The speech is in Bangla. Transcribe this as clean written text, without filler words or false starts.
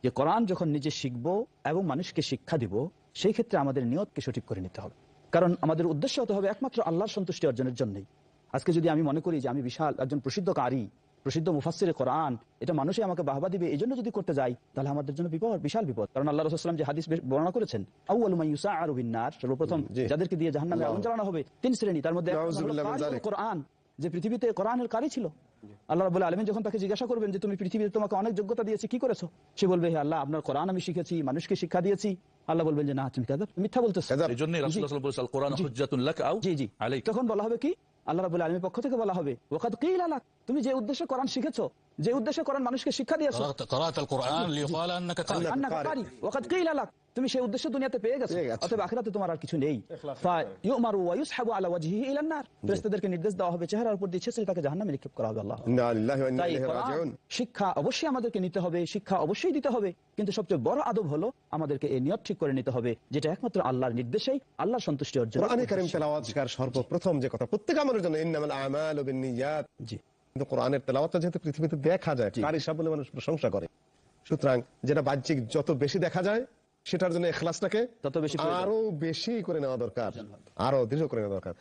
যে কোরআন যখন নিজে শিখবো এবং মানুষকে শিক্ষা দিব, সেই ক্ষেত্রে আমাদের নিয়তকে সঠিক করে নিতে হবে। কারণ আমাদের উদ্দেশ্য হতে হবে একমাত্র আল্লাহর সন্তুষ্টি অর্জনের জন্যই। আজকে যদি আমি মনে করি যে আমি বিশাল একজন প্রসিদ্ধ কারি, প্রসিদ্ধ মুফাসসিরে কোরআন, এটা মানুষই আমাকে বাহবা দিবে, এই জন্য যদি করতে যাই, তাহলে আমাদের জন্য বিপদ, বিশাল বিপদ। কারণ আল্লাহ রাসূল সাল্লাল্লাহু আলাইহি ওয়াসাল্লাম যে হাদিস বর্ণনা করেছেন, আউয়ালু মান ইউসাআরু বিন-নার, সর্বপ্রথম যাদেরকে দিয়ে জাহান্নামে আগুন জ্বালানো হবে 3 শ্রেণী, তার মধ্যে কোরআন, যে পৃথিবীতে কোরআনের কারি ছিল। আল্লাহ রাব্বুল আলামিন যখন তাকে জিজ্ঞাসা করবেন যে তুমি পৃথিবীতে তোমাকে অনেক যোগ্যতা দিয়েছি, কি করেছো? সে বলবে, হে আল্লাহ, আপনার কোরআন আমি শিখেছি, মানুষকে শিক্ষা দিয়েছি। আল্লাহ বলবেন যে না, তুমি মিথ্যা বলতেছো। এজন্য রাসূলুল্লাহ সাল্লাল্লাহু আলাইহি ওয়াসাল্লাম কোরআন হুজ্জাতুন লাক আও আলাইক, তখন বলা হবে কি, আল্লাহ রাব্বুল আলামিনের পক্ষ থেকে বলা হবে, ওয়াকাদ কিলা লাক, তুমি যে উদ্দেশ্যে কোরআন শিখেছো, যে উদ্দেশ্যে কোরআন মানুষকে শিক্ষা দিয়েছো, قرأت القرآن ليقال أنك قارئ ওয়াকাদ কিলা লাক, তুমি সেই উদ্দেশ্য দুনিয়াতে পেয়ে গেছো, অতএব আখিরাতে তোমার আর কিছু নেই। ফায়ুমারু ওয়া ইউসহাবু আলা ওয়াজহিহি ইলান নার, ফেরেশতাদেরকে নির্দেশ দেওয়া হবে, চেহারার উপর দিয়ে ছেঁচড়ে তাকে জাহান্নামে নিক্ষেপ করা হবে। আল্লাহ, তাই কোরআন শিক্ষা অবশ্যই আমাদেরকে নিতে হবে, শিক্ষা অবশ্যই দিতে হবে, কিন্তু সবচেয়ে বড় আদব হলো আমাদেরকে এই নিয়ত ঠিক করে নিতে হবে, যেটা একমাত্র আল্লাহর নির্দেশেই আল্লাহর সন্তুষ্টি অর্জন। কোরআনে কারীম তেলাওয়াত শেখার সর্বপ্রথম যে কথা, প্রত্যেক আমলের জন্য ইন্নামাল আমালু বিন্নিয়াত, কিন্তু কোরআনের তেলাওয়াতটা যেহেতু পৃথিবীতে দেখা যায়, কারি সাহেব বলে মানুষ প্রশংসা করে, সুতরাং যেটা বাহ্যিক যত বেশি দেখা যায়, সেটার জন্য ইখলাসটাকে তত বেশি আরো বেশি করে নেওয়া দরকার, আরো দৃঢ় করে নেওয়া দরকার।